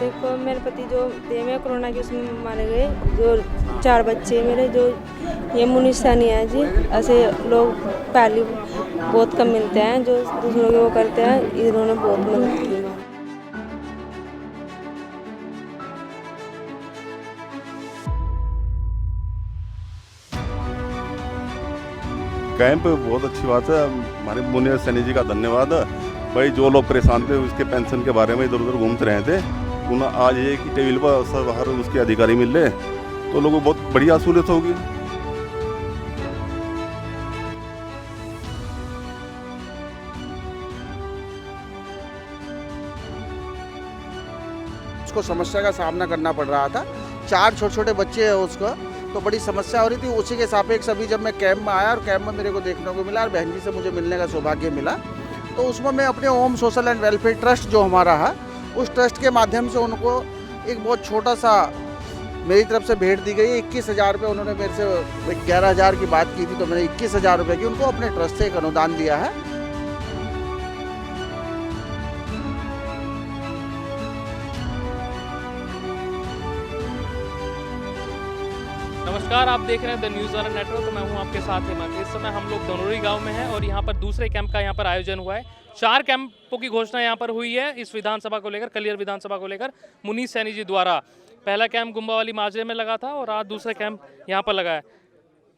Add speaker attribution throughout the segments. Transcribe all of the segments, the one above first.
Speaker 1: देखो मेरे पति जो थे में कोरोना के उसमें मारे गए, जो 4 बच्चे मेरे, जो ये मुनीष सानिया जी, ऐसे लोग पहले बहुत कम मिलते हैं जो दूसरों के वो करते हैं, इन्होंने बहुत मदद की।
Speaker 2: कैंप बहुत अच्छी बात है। हमारे मुनीर सैनी जी का धन्यवाद। भाई जो लोग परेशान थे उसके पेंशन के बारे में इधर उधर घूमते रहे थे, उन्हें आज एक ही टेबल पर सब हर उसके अधिकारी मिल रहे, तो लोगों को बहुत बढ़िया सहूलियत होगी।
Speaker 3: उसको समस्या का सामना करना पड़ रहा था। 4 छोटे छोटे बच्चे हैं उसको, तो बड़ी समस्या हो रही थी। उसी के सापेक्ष अभी जब मैं कैंप में आया और कैंप में मेरे को देखने को मिला और बहन जी से मुझे मिलने का सौभाग्य मिला, तो उसमें मैं अपने ओम सोशल एंड वेलफेयर ट्रस्ट जो हमारा है, उस ट्रस्ट के माध्यम से उनको एक बहुत छोटा सा मेरी तरफ से भेंट दी गई। 21,000 रुपये उन्होंने मेरे से 11,000 की बात की थी, तो मैंने 21,000 रुपये की उनको अपने ट्रस्ट से एक अनुदान दिया है।
Speaker 4: नमस्कार, आप देख रहे हैं द न्यूज़ वाला नेटवर्क। तो मैं हूं आपके साथ हेमंत। इस समय हम लोग धनोरी गांव में हैं और यहां पर दूसरे कैंप का यहां पर आयोजन हुआ है। 4 कैंपों की घोषणा यहां पर हुई है इस विधानसभा को लेकर, कलियर विधानसभा को लेकर मुनीष सैनी जी द्वारा। पहला कैंप गुम्बावाली माजरे में लगा था और आज दूसरा कैंप यहाँ पर लगा है।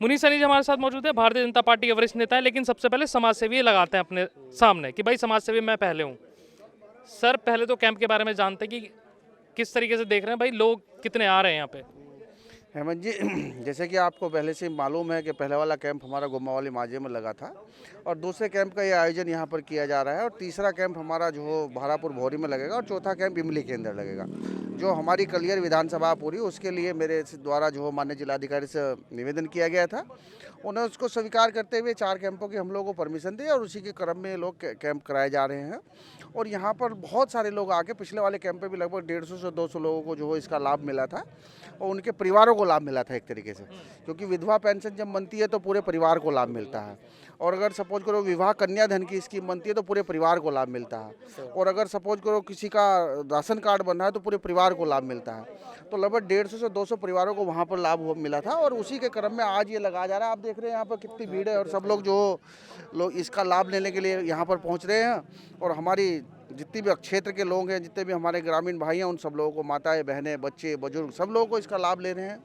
Speaker 4: मुनीष सैनी जी हमारे साथ मौजूद है, भारतीय जनता पार्टी के वरिष्ठ नेता है, लेकिन सबसे पहले समाज सेवी लगाते हैं अपने सामने कि भाई समाज सेवी मैं पहले हूँ। सर, पहले तो कैंप के बारे में जानते हैं कि किस तरीके से देख रहे हैं, भाई लोग कितने आ रहे हैं यहाँ पे।
Speaker 3: हेमंत जी, जैसे कि आपको पहले से मालूम है कि पहले वाला कैंप हमारा गुम्बावाली माजे में लगा था और दूसरे कैंप का ये आयोजन यहाँ पर किया जा रहा है, और तीसरा कैंप हमारा जो भारापुर भौरी में लगेगा और चौथा कैंप इमली के अंदर लगेगा। जो हमारी कलियर विधानसभा पूरी, उसके लिए मेरे द्वारा जो माननीय जिलाधिकारी से निवेदन किया गया था, उन्हें उसको स्वीकार करते हुए 4 कैंपों की हम लोगों को परमिशन दी और उसी के क्रम में लोग कैंप कराए जा रहे हैं। और यहाँ पर बहुत सारे लोग आके, पिछले वाले कैंप पे भी लगभग 150 से 200 लोगों को जो इसका लाभ मिला था और उनके परिवारों को लाभ मिला था एक तरीके से, क्योंकि विधवा पेंशन जब बनती है तो पूरे परिवार को लाभ मिलता है, और अगर सपोज करो विवाह कन्या धन की स्कीम बनती है तो पूरे परिवार को लाभ मिलता है, और अगर सपोज करो किसी का राशन कार्ड बन रहा है तो पूरे परिवार को लाभ मिलता है। तो लगभग 150 से 200 परिवारों को वहाँ पर लाभ मिला था और उसी के क्रम में आज ये लगाया जा रहा है। आप देख रहे हैं यहाँ पर कितनी भीड़ है और सब लोग जो लोग इसका लाभ लेने के लिए यहाँ पर पहुँच रहे हैं, और हमारी जितनी भी क्षेत्र के लोग हैं, जितने भी हमारे ग्रामीण भाई हैं, उन सब लोगों को, माताएं, बहनें, बच्चे, बुजुर्ग, सब लोगों को इसका लाभ ले रहे हैं।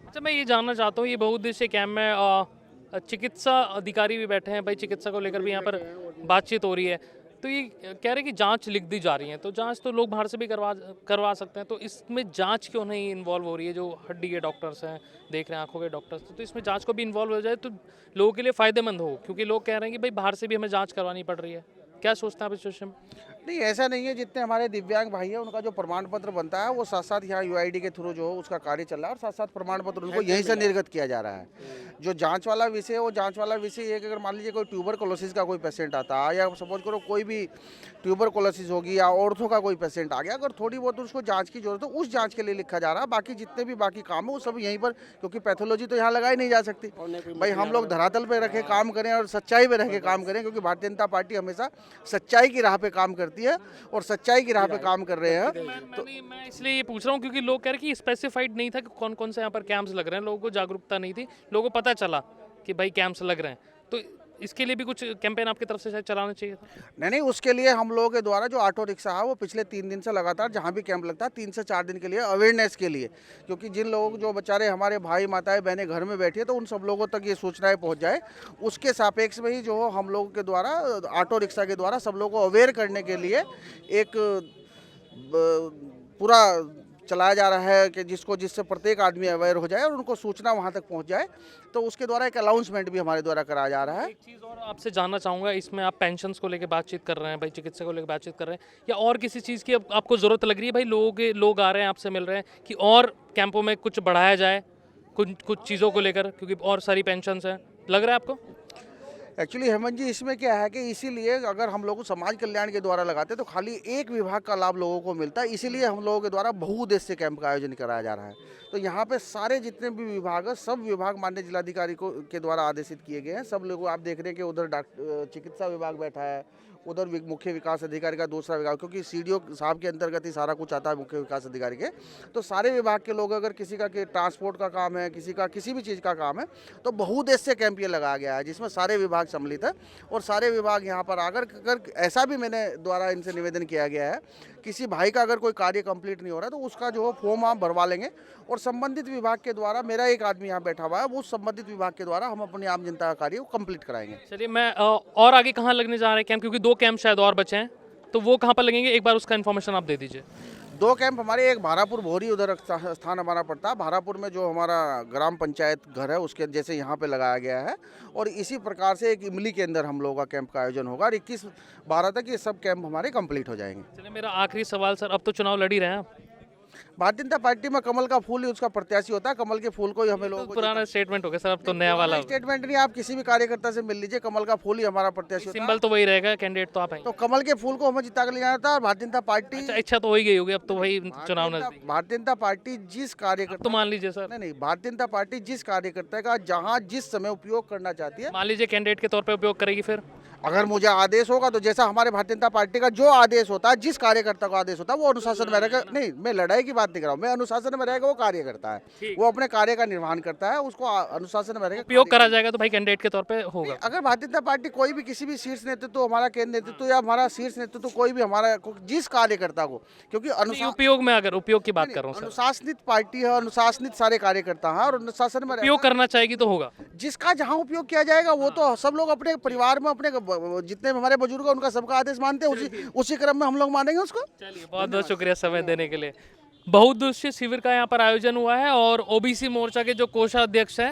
Speaker 4: अच्छा, मैं ये जानना चाहता हूँ, ये बहुउद्देशीय कैंप में चिकित्सा अधिकारी भी बैठे हैं, भाई चिकित्सा को लेकर भी यहाँ पर बातचीत हो रही है, तो ये कह रहे हैं कि जांच लिख दी जा रही है, तो जांच तो लोग बाहर से भी करवा सकते हैं, तो इसमें जांच क्यों नहीं इन्वॉल्व हो रही है? जो हड्डी के डॉक्टर्स हैं, देख रहे हैं आंखों के डॉक्टर्स, तो इसमें जांच को भी इन्वॉल्व हो जाए तो लोगों के लिए फ़ायदेमंद हो, क्योंकि लोग कह रहे हैं कि भाई बाहर से भी हमें जाँच करवानी पड़ रही है। क्या सोचते हैं आप इस विषय में?
Speaker 3: नहीं, ऐसा नहीं है। जितने हमारे दिव्यांग भाई हैं उनका जो प्रमाण पत्र बनता है वो साथ साथ यहाँ यूआईडी के थ्रू जो उसका कार्य चल रहा है, और साथ साथ प्रमाण पत्र उनको यहीं से निर्गत किया जा रहा है। जो जांच वाला विषय है वो जांच वाला विषय है कि अगर मान लीजिए कोई ट्यूबरकुलोसिस का कोई पेशेंट आता है, या सपोज करो कोई भी ट्यूबरकुलोसिस होगी या ऑर्थो का कोई पेशेंट आ गया, अगर थोड़ी बहुत उसको जाँच की जरूरत है, उस जाँच के लिए लिखा जा रहा है। बाकी जितने भी बाकी काम है वो सब यहीं पर, क्योंकि पैथोलॉजी तो यहाँ लगाई नहीं जा सकती। भाई हम लोग धरातल पर रह के काम करें और सच्चाई पर रह के काम करें, क्योंकि भारतीय जनता पार्टी हमेशा सच्चाई की राह पे काम करती है और सच्चाई की राह पे काम कर रहे हैं।
Speaker 4: तो मैं इसलिए ये पूछ रहा हूँ क्योंकि लोग कह रहे हैं कि स्पेसिफाइड नहीं था कि कौन कौन से यहाँ पर कैंप्स लग रहे हैं, लोगों को जागरूकता नहीं थी, लोगों को पता चला कि भाई कैंप्स लग रहे हैं, तो इसके लिए भी कुछ कैंपेन आपकी तरफ से शायद चलाना चाहिए था।
Speaker 3: नहीं, उसके लिए हम लोगों के द्वारा जो ऑटो रिक्शा है वो पिछले 3 दिन से लगातार जहाँ भी कैंप लगता है 3 से 4 दिन के लिए अवेयरनेस के लिए, क्योंकि जिन लोगों जो बेचारे हमारे भाई माताएं बहनें घर में बैठी है तो उन सब लोगों तक ये सूचनाएं पहुंच जाए, उसके सापेक्ष में ही जो हम लोगों के द्वारा ऑटो रिक्शा के द्वारा सब लोगों को अवेयर करने के लिए एक पूरा चलाया जा रहा है कि जिससे प्रत्येक आदमी अवेयर हो जाए और उनको सूचना वहां तक पहुंच जाए। तो उसके द्वारा एक अनाउंसमेंट भी हमारे द्वारा कराया जा रहा है।
Speaker 4: एक चीज़ और आपसे जानना चाहूँगा, इसमें आप पेंशन्स को लेकर बातचीत कर रहे हैं, भाई चिकित्सा को लेकर बातचीत कर रहे हैं, या और किसी चीज़ की आपको ज़रूरत लग रही है? भाई लोग आ रहे हैं, आपसे मिल रहे हैं कि और कैंपों में कुछ बढ़ाया जाए कुछ चीज़ों को लेकर, क्योंकि और सारी पेंशन्स हैं, लग रहा है आपको?
Speaker 3: एक्चुअली हेमंत जी, इसमें क्या है कि इसीलिए अगर हम लोग समाज कल्याण के द्वारा लगाते तो खाली एक विभाग का लाभ लोगों को मिलता है, इसीलिए हम लोगों के द्वारा बहुउद्देश्य कैंप का आयोजन कराया जा रहा है। तो यहाँ पे सारे जितने भी विभाग है, सब विभाग माननीय जिलाधिकारी को के द्वारा आदेशित किए गए हैं। सब लोग आप देख रहे हैं कि उधर चिकित्सा विभाग बैठा है, उधर मुख्य विकास अधिकारी का दूसरा विभाग, क्योंकि सीडीओ साहब के अंतर्गत ही सारा कुछ आता है मुख्य विकास अधिकारी के। तो सारे विभाग के लोग, अगर किसी का ट्रांसपोर्ट का काम है, किसी का किसी भी चीज़ का काम है, तो बहुउद्देश्य कैंप ये लगाया गया है जिसमें सारे विभाग सम्मिलित है। और सारे विभाग यहाँ पर अगर ऐसा भी मैंने द्वारा इनसे निवेदन किया गया है, किसी भाई का अगर कोई कार्य कंप्लीट नहीं हो रहा तो उसका जो फॉर्म आप भरवा लेंगे और संबंधित विभाग के द्वारा, मेरा एक आदमी यहाँ बैठा हुआ है, वो संबंधित विभाग के द्वारा हम अपनी आम जनता का कार्य को कंप्लीट कराएंगे।
Speaker 4: चलिए, मैं और आगे कहाँ लगने जा रहे हैं कैंप, क्योंकि 2 कैंप शायद और बचे हैं, तो वो कहाँ पर लगेंगे, एक बार उसका इन्फॉर्मेशन आप दे दीजिए।
Speaker 3: 2 कैंप हमारे, एक भारापुर भोरी उधर स्थान हमारा पड़ता है। भारापुर में जो हमारा ग्राम पंचायत घर है उसके जैसे यहाँ पे लगाया गया है। और इसी प्रकार से एक इमली के अंदर हम लोगों का कैंप का आयोजन होगा और 21-12 तक ये सब कैंप हमारे कंप्लीट हो जाएंगे।
Speaker 4: चलिए, मेरा आखिरी सवाल सर, अब तो चुनाव लड़ ही रहे हैं आप,
Speaker 3: भारतीय जनता पार्टी में कमल का फूल ही उसका प्रत्याशी होता है। कमल के फूल को ही हमें लोगों
Speaker 4: तो
Speaker 3: को
Speaker 4: पुराना स्टेटमेंट हो गया सर, अब तो नया वाला
Speaker 3: स्टेटमेंट नहीं, आप किसी भी कार्यकर्ता से मिल लीजिए, कमल का फूल ही हमारा प्रत्याशी होता है।
Speaker 4: सिंबल तो वही रहेगा, कैंडिडेट तो आप हैं।
Speaker 3: तो कमल के फूल को हमें जिता कर ले जाना था। और भारतीय जनता पार्टी,
Speaker 4: अच्छा, इच्छा तो हो ही गई होगी, अब तो वही चुनाव नजदीक,
Speaker 3: भारतीय जनता पार्टी जिस कार्यकर्ता,
Speaker 4: तो मान लीजिए सर,
Speaker 3: नहीं, भारतीय जनता पार्टी जिस कार्यकर्ता का जहां जिस समय उपयोग करना चाहती है,
Speaker 4: मान लीजिए कैंडिडेट के तौर पे उपयोग करेगी फिर।
Speaker 3: अगर मुझे आदेश होगा तो जैसा हमारे भारतीय जनता पार्टी का जो आदेश होता है, जिस कार्यकर्ता को आदेश होता है वो अनुशासन में रहेगा। नहीं, मैं लड़ाई की बात नहीं कर रहा हूँ, मैं अनुशासन में रहेगा वो कार्य करता है, वो अपने कार्य का निर्वहन करता है, उसको अनुशासन में रहेगा।
Speaker 4: उपयोग करा जाएगा तो भाई कैंडिडेट के तौर पे होगा।
Speaker 3: अगर भारतीय जनता पार्टी कोई भी किसी भी शीर्ष नेतृत्व, हमारा केंद्र नेतृत्व या हमारा शीर्ष नेतृत्व, कोई भी हमारा जिस कार्यकर्ता को, क्योंकि
Speaker 4: उपयोग में, अगर उपयोग की बात कर रहा हूँ सर,
Speaker 3: अनुशासित पार्टी है, अनुशासित सारे कार्यकर्ता हैं और अनुशासन में
Speaker 4: उपयोग करना चाहेगी तो होगा।
Speaker 3: जिसका जहां उपयोग किया जाएगा वो तो सब लोग अपने परिवार में, अपने जितने हमारे बुजुर्ग हैं उनका सबका आदेश मानते हैं, उसी क्रम में हम लोग मानेंगे उसको।
Speaker 4: चलिए, बहुत बहुत शुक्रिया समय देने के लिए। बहुउद्देशीय शिविर का यहाँ पर आयोजन हुआ है और ओबीसी मोर्चा के जो कोषाध्यक्ष हैं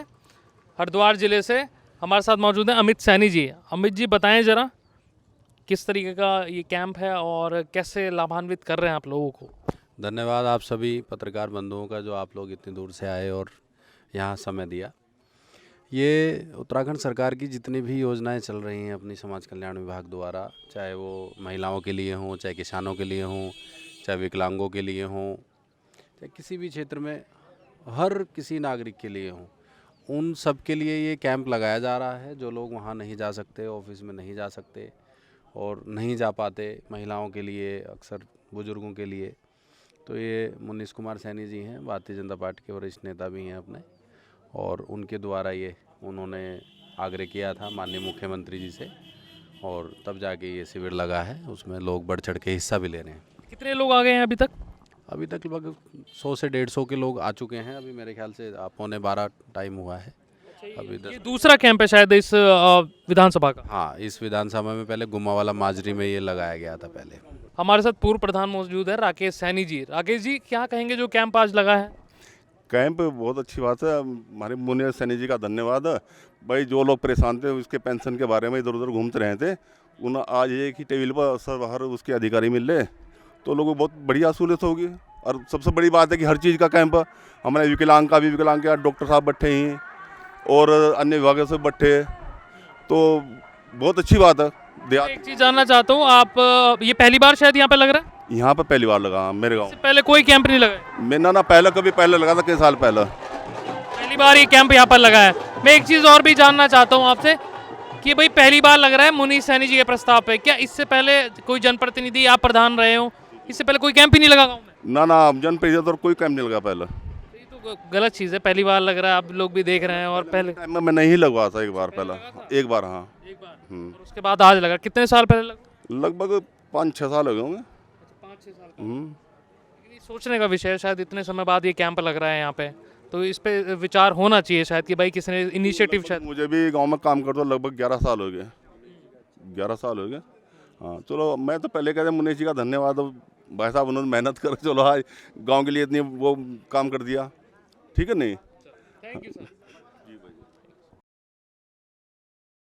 Speaker 4: हरिद्वार जिले से हमारे साथ मौजूद हैं अमित सैनी जी। अमित जी, बताएं जरा किस तरीके का ये कैंप है और कैसे लाभान्वित कर रहे हैं आप लोगों को।
Speaker 5: धन्यवाद आप सभी पत्रकार बंधुओं का जो आप लोग इतनी दूर से आए और यहाँ समय दिया। ये उत्तराखंड सरकार की जितनी भी योजनाएं चल रही हैं अपनी समाज कल्याण विभाग द्वारा, चाहे वो महिलाओं के लिए हों, चाहे किसानों के लिए हों, चाहे विकलांगों के लिए हों, चाहे किसी भी क्षेत्र में हर किसी नागरिक के लिए हों, उन सब के लिए ये कैंप लगाया जा रहा है। जो लोग वहाँ नहीं जा सकते, ऑफिस में नहीं जा सकते और नहीं जा पाते, महिलाओं के लिए, अक्सर बुजुर्गों के लिए, तो ये मुनीश कुमार सैनी जी हैं, भारतीय जनता पार्टी के वरिष्ठ नेता भी हैं अपने, और उनके द्वारा ये उन्होंने आग्रह किया था माननीय मुख्यमंत्री जी से, और तब जाके ये शिविर लगा है। उसमें लोग बढ़ चढ़ के हिस्सा भी ले रहे हैं।
Speaker 4: कितने लोग आ गए हैं अभी तक?
Speaker 5: अभी तक लगभग 100 से 150 के लोग आ चुके हैं। अभी मेरे ख्याल से 11:15 टाइम हुआ है। अभी
Speaker 4: ये दूसरा कैंप है शायद इस विधानसभा का।
Speaker 5: हाँ, इस विधानसभा में पहले गुम्मावाला माजरी में ये लगाया गया था पहले।
Speaker 4: हमारे साथ पूर्व प्रधान मौजूद है राकेश सैनी जी। राकेश जी, क्या कहेंगे जो कैंप आज लगा है?
Speaker 2: कैंप बहुत अच्छी बात है। हमारे मुनीश सैनी जी का धन्यवाद। भाई, जो लोग परेशान थे उसके पेंशन के बारे में इधर उधर घूमते रहे थे, उन्हें आज एक ही टेबल पर सब बाहर उसके अधिकारी मिल रहे, तो लोगों को बहुत बढ़िया सहूलियत होगी। और सबसे बड़ी बात है कि हर चीज़ का कैंप, हमारे विकलांग का भी, विकलांग के डॉक्टर साहब बैठे हैं और अन्य विभागों से बैठे, तो बहुत अच्छी बात है।
Speaker 4: एक चीज़ जानना चाहता हूँ, आप ये पहली बार शायद यहाँ पे लग रहा है?
Speaker 2: यहाँ पर पहली बार लगा मेरे गाँव।
Speaker 4: पहले कोई कैंप नहीं लगा?
Speaker 2: मैं ना पहले लगा था, कई साल पहले।
Speaker 4: पहली बार ये कैंप यहाँ पर लगा है। मैं एक चीज़ और भी जानना चाहता हूँ आपसे कि भाई पहली बार लग रहा है मुनीश सैनी जी के प्रस्ताव पे, क्या इससे पहले कोई जनप्रतिनिधि, आप प्रधान रहे हो, इससे पहले कोई कैंप ही नहीं लगा गाँव में?
Speaker 2: ना जनप्रतिनिधि और कोई कैंप नहीं लगा पहले।
Speaker 4: ये तो गलत चीज़ है, पहली बार लग रहा है, आप लोग भी देख रहे हैं। और पहले
Speaker 2: मैं नहीं लगवा था, एक बार पहले, एक बार। हाँ,
Speaker 4: एक बार, और उसके बाद आज लगा। कितने साल पहले लगा?
Speaker 2: लगभग 5-6 साल हो गए होंगे।
Speaker 4: 5-6 साल। सोचने का विषय है, शायद इतने समय बाद ये कैंप लग रहा है यहाँ पे, तो इस पे विचार होना चाहिए शायद कि भाई किसने इनिशिएटिव। शायद
Speaker 2: मुझे भी गांव में काम करते लगभग 11 साल हो गए। 11 साल हो गए। हाँ, चलो, मैं तो पहले कहते मुनीश जी का धन्यवाद। भाई साहब, उन्होंने मेहनत कर, चलो आज गांव के लिए इतनी वो काम कर दिया। ठीक है, नहीं?
Speaker 4: Thank you sir.